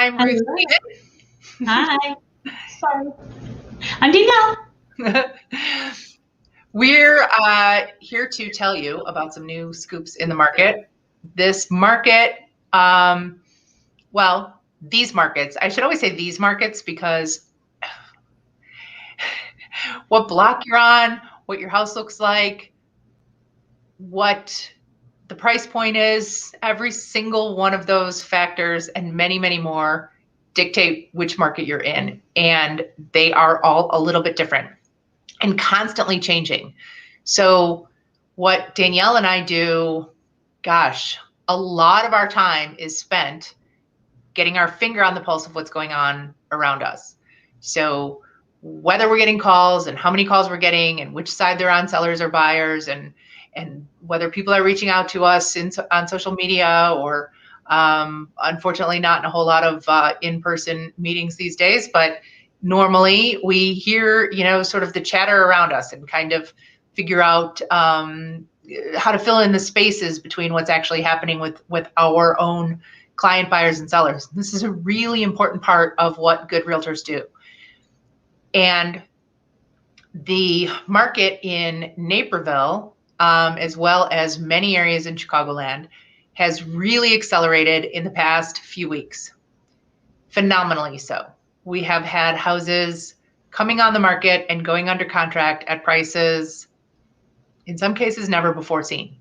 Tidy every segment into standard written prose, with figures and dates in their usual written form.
I'm Ruth. Hi. Sorry. I'm Danielle. We're here to tell you about some new scoops in the market. This market, well, these markets, I should always say these markets because what block you're on, what your house looks like, what the price point is, every single one of those factors and many, many more dictate which market you're in. And they are all a little bit different and constantly changing. So what Danielle and I do, gosh, a lot of our time is spent getting our finger on the pulse of what's going on around us. So whether we're getting calls and how many calls we're getting and which side they're on, sellers or buyers, and whether people are reaching out to us on social media or unfortunately not in a whole lot of in-person meetings these days, but normally we hear, sort of the chatter around us and kind of figure out how to fill in the spaces between what's actually happening with our own client buyers and sellers. This is a really important part of what good realtors do. And the market in Naperville, as well as many areas in Chicagoland, has really accelerated in the past few weeks. Phenomenally so. We have had houses coming on the market and going under contract at prices, in some cases, never before seen.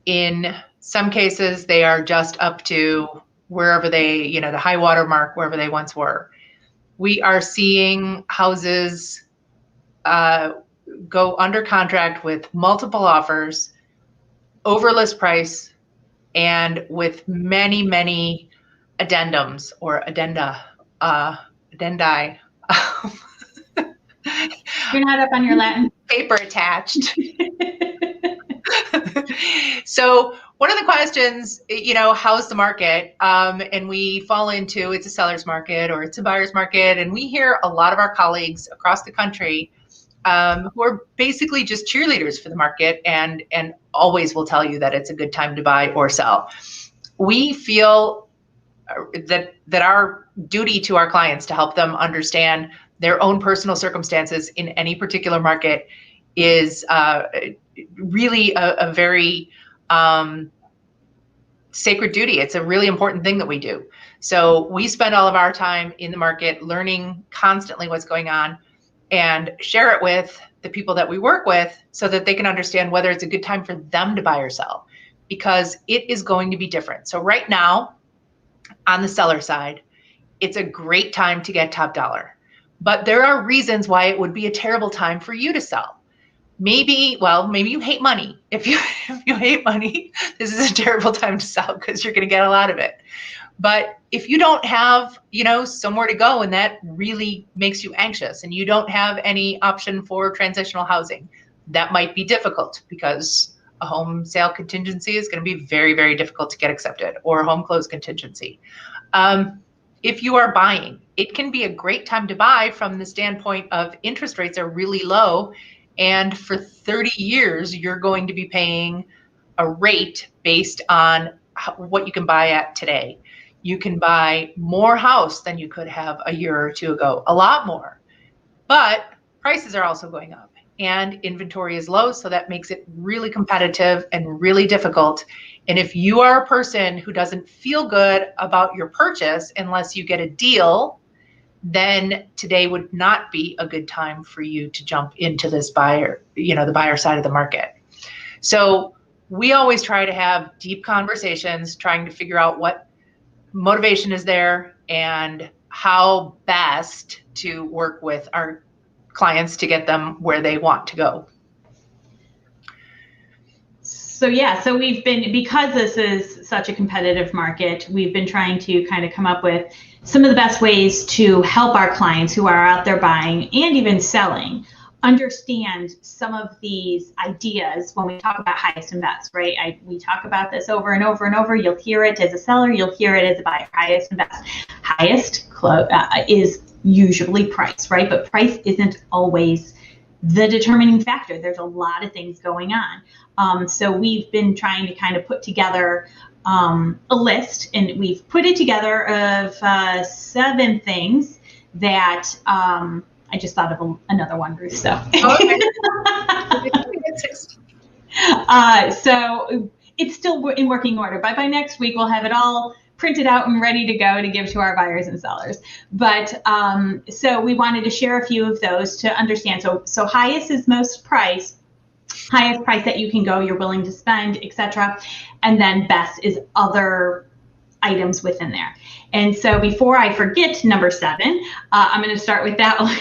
In some cases, they are just up to wherever they, the high water mark, wherever they once were. We are seeing houses go under contract with multiple offers, over list price, and with many, many addendums or addendi. You're not up on your Latin. Paper attached. So one of the questions, how's the market? And we fall into it's a seller's market or it's a buyer's market. And we hear a lot of our colleagues across the country who are basically just cheerleaders for the market and always will tell you that it's a good time to buy or sell. We feel that our duty to our clients to help them understand their own personal circumstances in any particular market is really a very sacred duty. It's a really important thing that we do. So we spend all of our time in the market learning constantly what's going on and share it with the people that we work with so that they can understand whether it's a good time for them to buy or sell, because it is going to be different. So right now, on the seller side, it's a great time to get top dollar. But there are reasons why it would be a terrible time for you to sell. Maybe you hate money. If you hate money, this is a terrible time to sell because you're going to get a lot of it. But if you don't have, somewhere to go and that really makes you anxious and you don't have any option for transitional housing, that might be difficult because a home sale contingency is going to be very, very difficult to get accepted, or a home close contingency. If you are buying, it can be a great time to buy from the standpoint of interest rates are really low. And for 30 years, you're going to be paying a rate based on what you can buy at today. You can buy more house than you could have a year or two ago, a lot more. But prices are also going up and inventory is low. So that makes it really competitive and really difficult. And if you are a person who doesn't feel good about your purchase unless you get a deal, then today would not be a good time for you to jump into this buyer, the buyer side of the market. So we always try to have deep conversations, trying to figure out what motivation is there and how best to work with our clients to get them where they want to go. So we've been, because this is such a competitive market, we've been trying to kind of come up with some of the best ways to help our clients who are out there buying and even selling understand some of these ideas when we talk about highest and best, right? We talk about this over and over and over. You'll hear it as a seller, you'll hear it as a buyer, highest and best. Highest is usually price, right? But price isn't always the determining factor. There's a lot of things going on. So we've been trying to kind of put together a list, and we've put it together of 7 things that I just thought of another one, Ruth. So, so it's still in working order, but by next week we'll have it all printed out and ready to go to give to our buyers and sellers. But so we wanted to share a few of those to understand. So highest is most price, highest price that you can go, you're willing to spend, etc. And then best is other items within there. And so before I forget number 7, I'm going to start with that one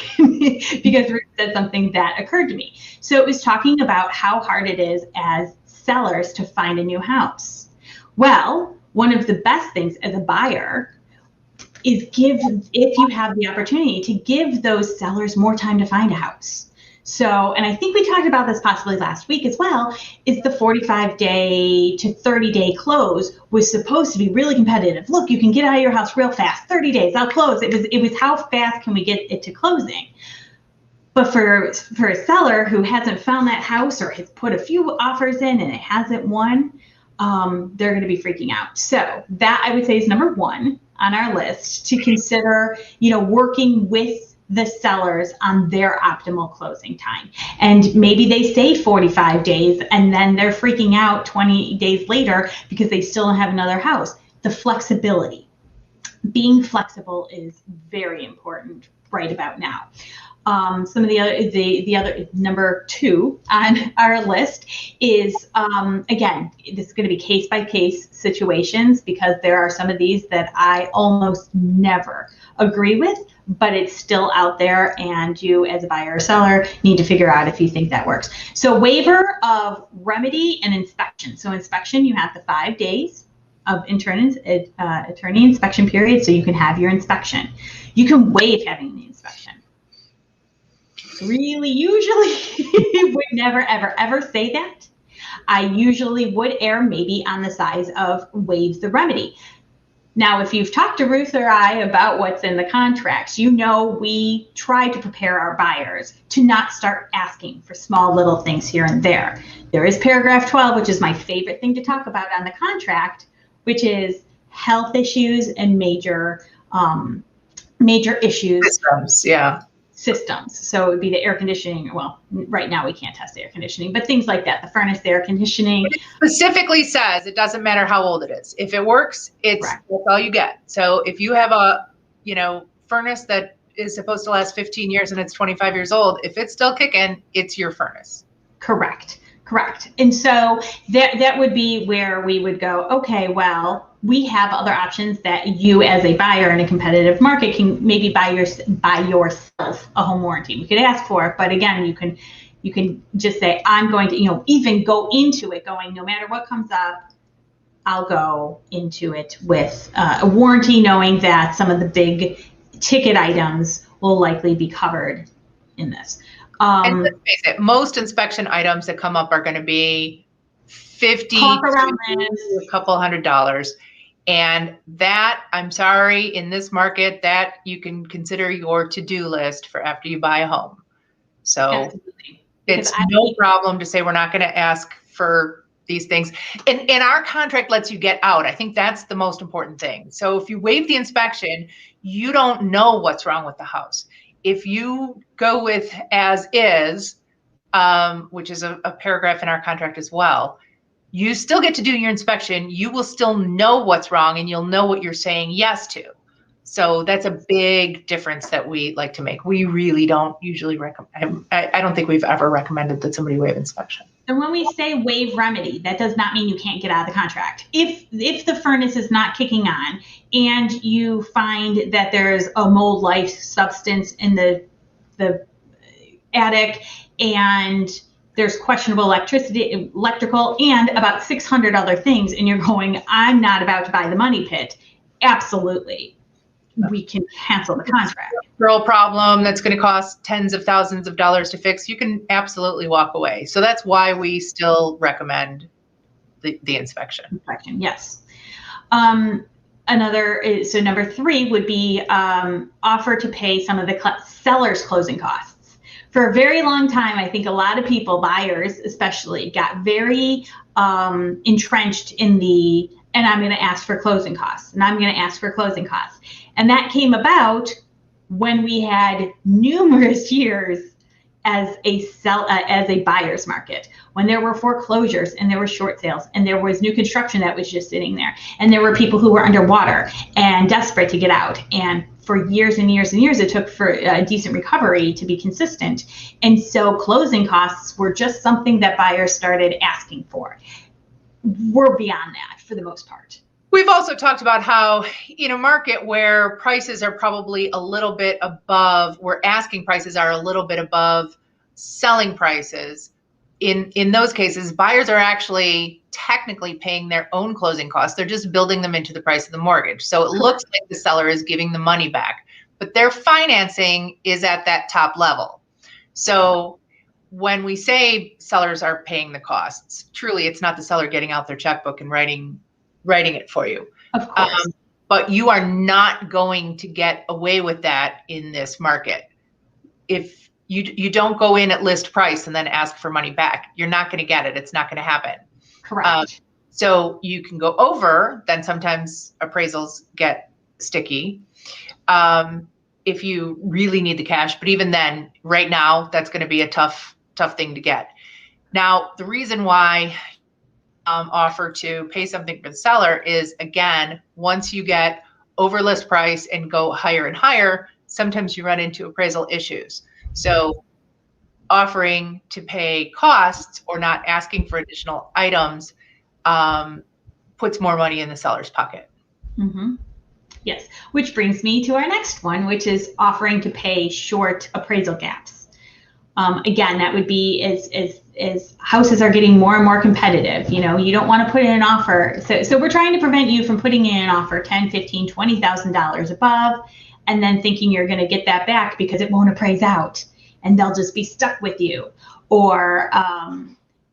because Ruth said something that occurred to me. So it was talking about how hard it is as sellers to find a new house. Well, one of the best things as a buyer is if you have the opportunity to give those sellers more time to find a house. So, and I think we talked about this possibly last week as well, is the 45-day to 30-day close was supposed to be really competitive. Look, you can get out of your house real fast, 30 days, I'll close. It was how fast can we get it to closing? But for a seller who hasn't found that house or has put a few offers in and it hasn't won, they're going to be freaking out. So that I would say is number 1 on our list to consider, working with the sellers on their optimal closing time. And maybe they say 45 days and then they're freaking out 20 days later because they still don't have another house. The flexibility. Being flexible is very important right about now. Some of the other number 2 on our list is, again, this is going to be case by case situations because there are some of these that I almost never agree with, but it's still out there and you as a buyer or seller need to figure out if you think that works. So waiver of remedy and inspection. So inspection, you have the 5 days of attorney inspection period, so you can have your inspection. You can waive having the inspection. Really, usually would never, ever, ever say that. I usually would err maybe on the size of waive the remedy. Now, if you've talked to Ruth or I about what's in the contracts, we try to prepare our buyers to not start asking for small little things here and there. There is paragraph 12, which is my favorite thing to talk about on the contract, which is health issues and major issues. Systems, yeah. Systems. So it would be the air conditioning. Well, right now we can't test the air conditioning, but things like that, the furnace, the air conditioning. It specifically says it doesn't matter how old it is. If it works, that's all you get. So if you have a, furnace that is supposed to last 15 years and it's 25 years old, if it's still kicking, it's your furnace. Correct. And so that would be where we would go, okay, well, we have other options that you as a buyer in a competitive market can maybe buy yourself a home warranty. We could ask for it, but again, you can just say, I'm going to, even go into it going, no matter what comes up, I'll go into it with a warranty, knowing that some of the big ticket items will likely be covered in this. And let's face it, most inspection items that come up are going to be $50 to a couple $100. And that, I'm sorry, in this market, that you can consider your to-do list for after you buy a home. So absolutely. It's no problem to say we're not going to ask for these things. And our contract lets you get out. I think that's the most important thing. So if you waive the inspection, you don't know what's wrong with the house. If you go with as is, which is a paragraph in our contract as well, you still get to do your inspection. You will still know what's wrong and you'll know what you're saying yes to. So that's a big difference that we like to make. We really don't usually recommend, I don't think we've ever recommended that somebody waive inspection. And when we say waive remedy, that does not mean you can't get out of the contract. If the furnace is not kicking on and you find that there's a mold-like substance in the attic and there's questionable electrical and about 600 other things, and you're going, I'm not about to buy the money pit, absolutely. We can cancel the contract. Real problem that's going to cost tens of thousands of dollars to fix, you can absolutely walk away. So that's why we still recommend the inspection. Yes. So number 3 would be offer to pay some of the seller's closing costs. For a very long time, I think a lot of people, buyers especially, got very entrenched in and I'm going to ask for closing costs, and I'm going to ask for closing costs. And that came about when we had numerous years as a buyer's market, when there were foreclosures and there were short sales and there was new construction that was just sitting there, and there were people who were underwater and desperate to get out. And for years and years and years, it took for a decent recovery to be consistent. And so closing costs were just something that buyers started asking for. We're beyond that for the most part. We've also talked about how in a market where prices are probably a little bit above, where asking prices are a little bit above selling prices, in those cases, buyers are actually technically paying their own closing costs. They're just building them into the price of the mortgage. So it looks like the seller is giving the money back, but their financing is at that top level. So when we say sellers are paying the costs, truly it's not the seller getting out their checkbook and writing it for you. Of course. But you are not going to get away with that in this market. If you don't go in at list price and then ask for money back, you're not going to get it. It's not going to happen. Correct. So you can go over, then sometimes appraisals get sticky. If you really need the cash, but even then, right now, that's going to be a tough thing to get. Now, the reason why offer to pay something for the seller is, again, once you get over list price and go higher and higher, sometimes you run into appraisal issues. So offering to pay costs or not asking for additional items puts more money in the seller's pocket. Mm-hmm. Yes, which brings me to our next one, which is offering to pay short appraisal gaps. Again, that would be as houses are getting more and more competitive. You don't want to put in an offer. So we're trying to prevent you from putting in an offer $10,000, $15,000, $20,000 above, and then thinking you're going to get that back because it won't appraise out, and they'll just be stuck with you, or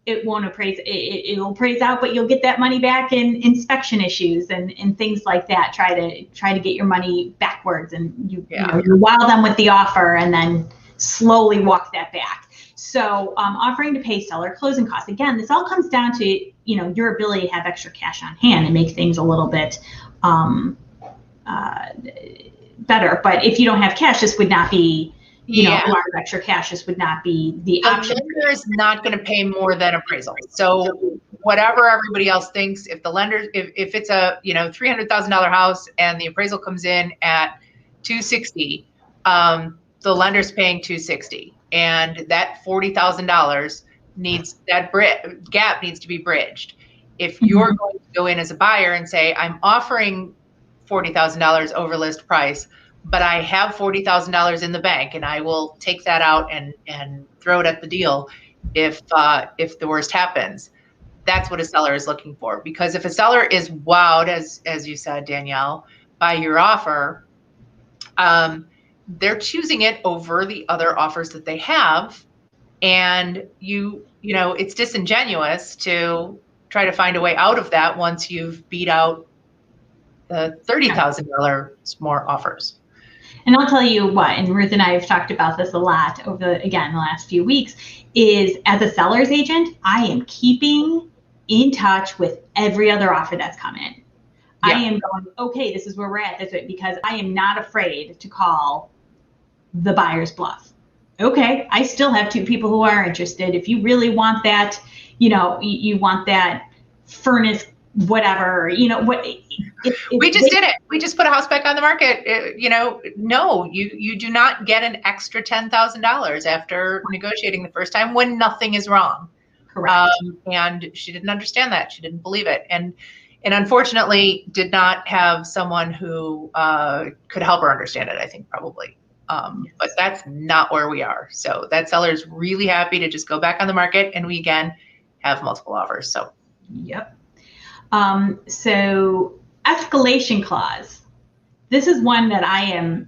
it won't appraise. It'll appraise out, but you'll get that money back in inspection issues and things like that. Try to get your money backwards, and you wow them with the offer, and then slowly walk that back. So offering to pay seller closing costs. Again, this all comes down to your ability to have extra cash on hand and make things a little bit better. But if you don't have cash, this would not be a lot of extra cash. This would not be the option. The lender is not going to pay more than appraisal. So whatever everybody else thinks, if the lender, if it's a $300,000 house and the appraisal comes in at $260,000, the lender's paying $260,000, and that $40,000 gap needs to be bridged. If you're going to go in as a buyer and say, I'm offering $40,000 over list price, but I have $40,000 in the bank, and I will take that out and throw it at the deal if the worst happens. That's what a seller is looking for. Because if a seller is wowed, as you said, Danielle, by your offer, they're choosing it over the other offers that they have. And it's disingenuous to try to find a way out of that once you've beat out the $30,000 more offers. And I'll tell you what, and Ruth and I have talked about this a lot over the last few weeks, is as a seller's agent, I am keeping in touch with every other offer that's come in. Yeah. I am going, okay, this is where we're at, because I am not afraid to call the buyer's bluff. Okay, I still have 2 people who are interested. If you really want that, you want that furnace, whatever, what. We just did it. We just put a house back on the market. No, you do not get an extra $10,000 after negotiating the first time when nothing is wrong. Correct. And she didn't understand that. She didn't believe it. And unfortunately did not have someone who could help her understand it, I think, probably. But that's not where we are. So that seller is really happy to just go back on the market, and we again have multiple offers. So yep. So escalation clause. This is one that I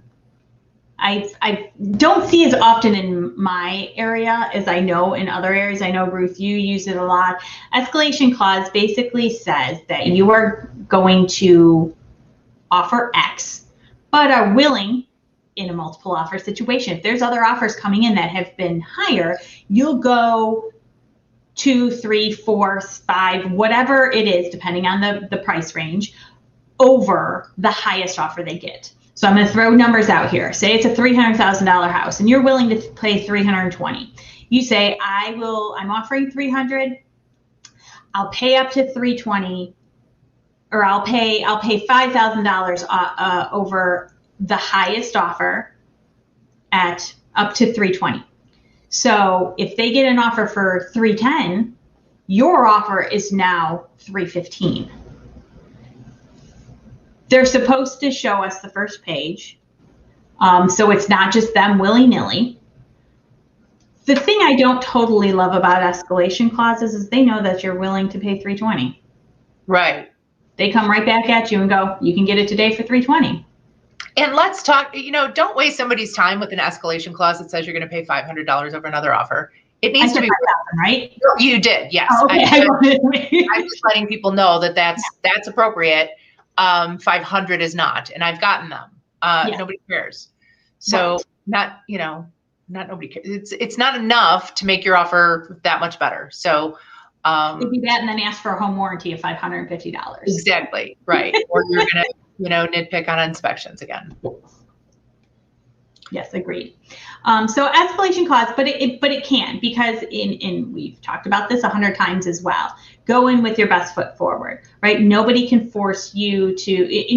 don't see as often in my area as I know in other areas. I know, Ruth, you use it a lot. Escalation clause basically says that you are going to offer X, but are willing in a multiple offer situation. If there's other offers coming in that have been higher, you'll go 2, 3, 4, 5, whatever it is, depending on the price range, over the highest offer they get. So I'm going to throw numbers out here. Say it's a $300,000 house and you're willing to pay $320,000. You say, I'm offering $300,000. I'll pay up to $320,000, or I'll pay $5,000 over the highest offer at up to $320,000. So if they get an offer for $310,000, your offer is now $315,000. They're supposed to show us the first page. So it's not just them willy-nilly. The thing I don't totally love about escalation clauses is they know that you're willing to pay $320,000. Right. They come right back at you and go, you can get it today for $320,000. And let's talk, don't waste somebody's time with an escalation clause that says you're going to pay $500 over another offer. It needs to be, 5,000, right? You did, yes. Oh, okay. I'm just letting people know that that's appropriate. 500 is not, and I've gotten them. Nobody cares. So right. Not nobody cares. It's not enough to make your offer that much better. So you do that and then ask for a home warranty of $550. Exactly, right. Or you're gonna nitpick on inspections again. Yes, agreed. So escalation clause, but it can, because we've talked about this 100 times as well. Go in with your best foot forward, right? Nobody can force you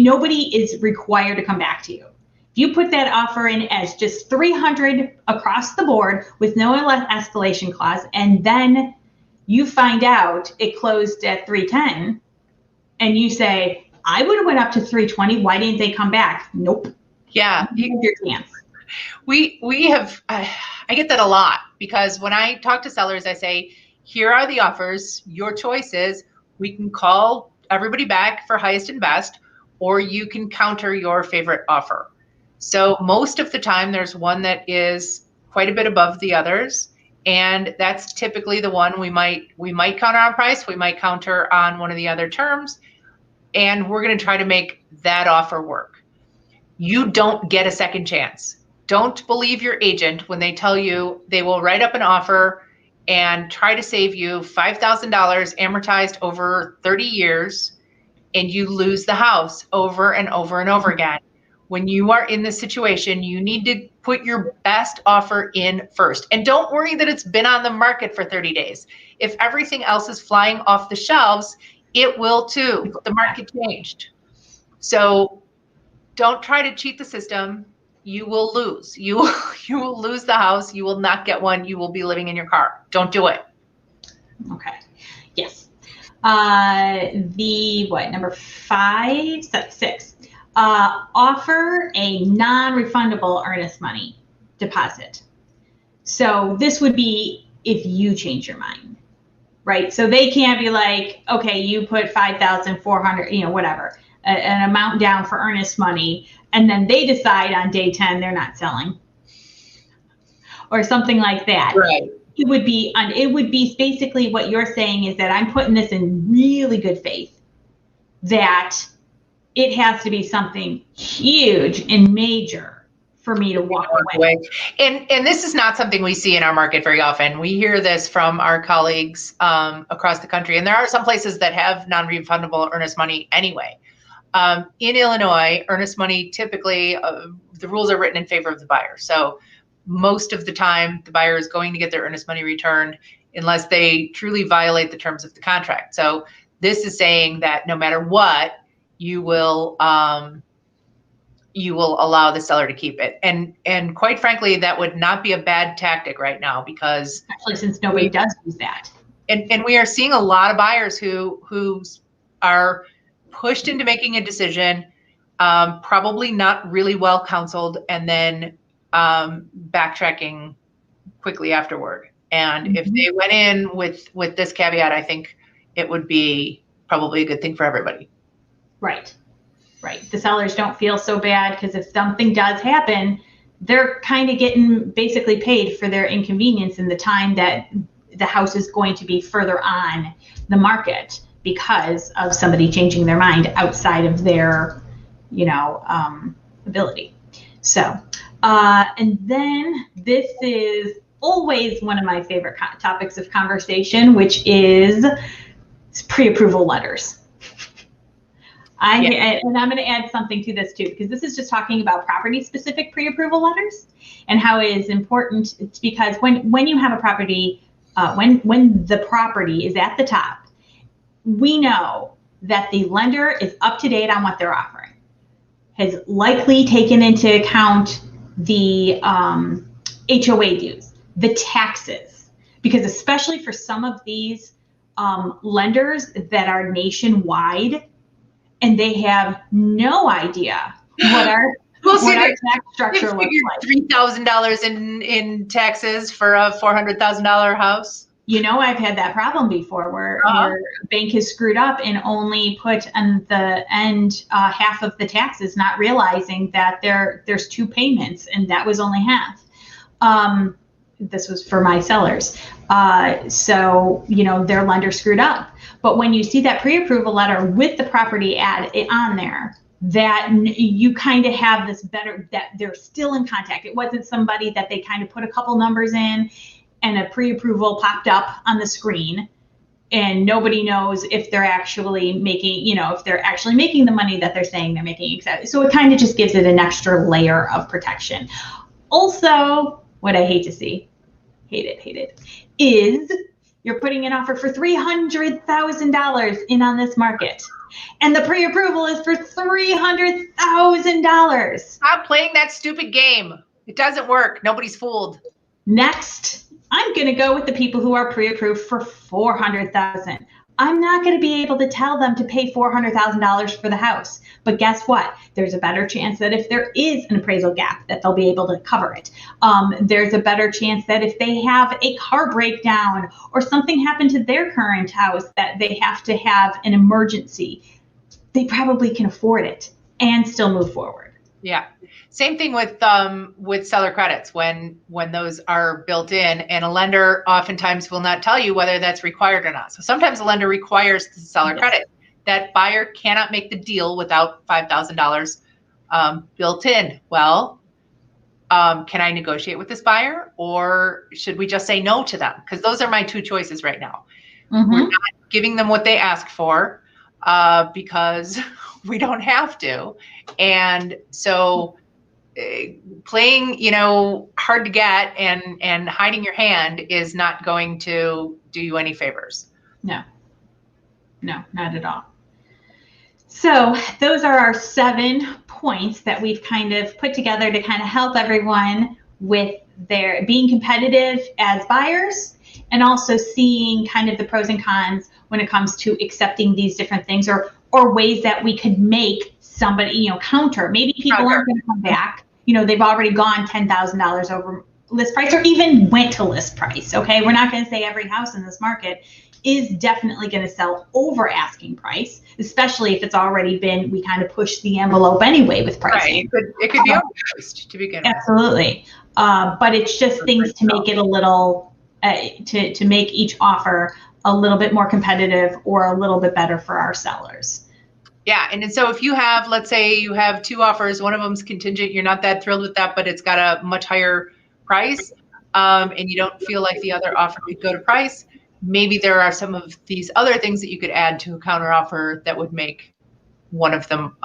nobody is required to come back to you. If you put that offer in as just $300 across the board with no escalation clause, and then you find out it closed at $310, and you say, I would have went up to $320. Why didn't they come back? Nope. Yeah. You have your chance. We have, I get that a lot, because when I talk to sellers, I say, here are the offers. Your choice is, we can call everybody back for highest and best, or you can counter your favorite offer. So most of the time there's one that is quite a bit above the others. And that's typically the one we might counter on price. We might counter on one of the other terms, and we're going to try to make that offer work. You don't get a second chance. Don't believe your agent when they tell you they will write up an offer and try to save you $5,000 amortized over 30 years, and you lose the house over and over and over again. When you are in this situation, you need to put your best offer in first. And don't worry that it's been on the market for 30 days. If everything else is flying off the shelves, it will too. The market changed. So don't try to cheat the system. You will lose. You will lose the house. You will not get one. You will be living in your car. Don't do it. Okay. Yes. Number 6. Offer a non-refundable earnest money deposit. So this would be if you change your mind, right? So they can't be like, okay, you put $5,400, whatever, an amount down for earnest money, and then they decide on day 10 they're not selling, or something like that. Right. It would be basically what you're saying is that I'm putting this in really good faith that it has to be something huge and major for me to walk away. And this is not something we see in our market very often. We hear this from our colleagues across the country, and there are some places that have non-refundable earnest money anyway. In Illinois, earnest money typically, the rules are written in favor of the buyer. So most of the time, the buyer is going to get their earnest money returned unless they truly violate the terms of the contract. So this is saying that no matter what, you will allow the seller to keep it. And quite frankly, that would not be a bad tactic right now, because actually, since nobody does use that. And we are seeing a lot of buyers who are pushed into making a decision, probably not really well counseled, and then backtracking quickly afterward. And if they went in with this caveat, I think it would be probably a good thing for everybody. Right. The sellers don't feel so bad, because if something does happen, they're kind of getting basically paid for their inconvenience in the time that the house is going to be further on the market because of somebody changing their mind outside of their, ability. So, And then this is always one of my favorite topics of conversation, which is pre-approval letters. And I'm going to add something to this too, because this is just talking about property-specific pre-approval letters and how it is important. It's because when you have a property, when the property is at the top, we know that the lender is up to date on what they're offering, has likely taken into account the HOA dues, the taxes, because especially for some of these lenders that are nationwide, and they have no idea what our tax structure looks like. $3,000 in taxes for a $400,000 house. You know, I've had that problem before where a bank has screwed up and only put on the end half of the taxes, not realizing that there's 2 payments, and that was only half. This was for my sellers. So, you know, their lender screwed up. But when you see that pre-approval letter with the property ad on there, that you kind of have this better, that they're still in contact. It wasn't somebody that they kind of put a couple numbers in and a pre-approval popped up on the screen and nobody knows if they're actually making, if they're actually making the money that they're saying they're making. Exactly. So it kind of just gives it an extra layer of protection. Also, what I hate to see, hate it, is you're putting an offer for $300,000 in on this market, and the pre-approval is for $300,000. Stop playing that stupid game. It doesn't work. Nobody's fooled. Next, I'm going to go with the people who are pre-approved for $400,000. I'm not going to be able to tell them to pay $400,000 for the house. But guess what? There's a better chance that if there is an appraisal gap, that they'll be able to cover it. There's a better chance that if they have a car breakdown or something happened to their current house that they have to have an emergency, they probably can afford it and still move forward. Yeah. Same thing with seller credits when those are built in, and a lender oftentimes will not tell you whether that's required or not. So sometimes a lender requires the seller credit. That buyer cannot make the deal without $5,000 built in. Well, can I negotiate with this buyer, or should we just say no to them? Because those are my 2 choices right now. Mm-hmm. We're not giving them what they ask for because we don't have to. And so playing, hard to get and hiding your hand is not going to do you any favors. No, not at all. So those are our 7 points that we've kind of put together to kind of help everyone with their being competitive as buyers, and also seeing kind of the pros and cons when it comes to accepting these different things, or ways that we could make somebody, counter. Maybe people aren't going to come back. They've already gone $10,000 over list price, or even went to list price. Okay, we're not going to say every house in this market is definitely going to sell over asking price, especially if it's already been, we kind of push the envelope anyway with pricing. Right. It could be overpriced to begin with. Absolutely. But it's just things to make it a little, to make each offer a little bit more competitive or a little bit better for our sellers. Yeah. And so if you have, let's say you have 2 offers, one of them's contingent, you're not that thrilled with that, but it's got a much higher price, and you don't feel like the other offer could go to price, maybe there are some of these other things that you could add to a counter offer that would make one of them,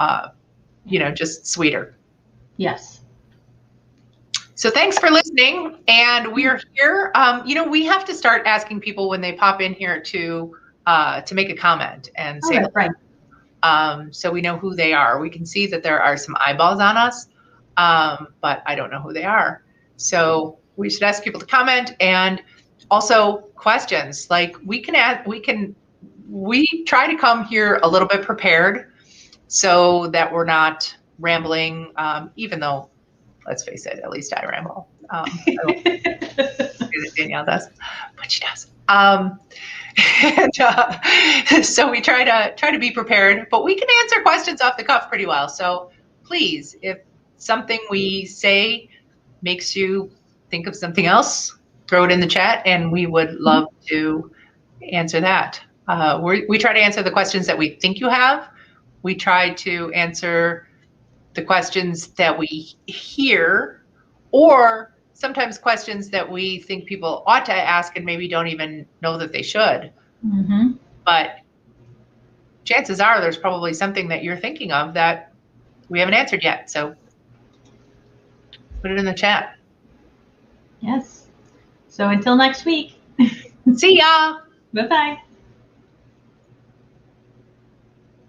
just sweeter. Yes. So thanks for listening. And we are here. We have to start asking people when they pop in here to make a comment and say, right. So we know who they are. We can see that there are some eyeballs on us, but I don't know who they are. So we should ask people to comment, and also questions. Like we try to come here a little bit prepared so that we're not rambling, even though, let's face it, at least I ramble. Danielle does, but she does. So we try to be prepared, but we can answer questions off the cuff pretty well. So please, if something we say makes you think of something else, throw it in the chat, and we would love to answer that. We try to answer the questions that we think you have. We try to answer the questions that we hear or sometimes questions that we think people ought to ask and maybe don't even know that they should. Mm-hmm. But chances are there's probably something that you're thinking of that we haven't answered yet. So put it in the chat. Yes. So until next week. See ya. Bye-bye.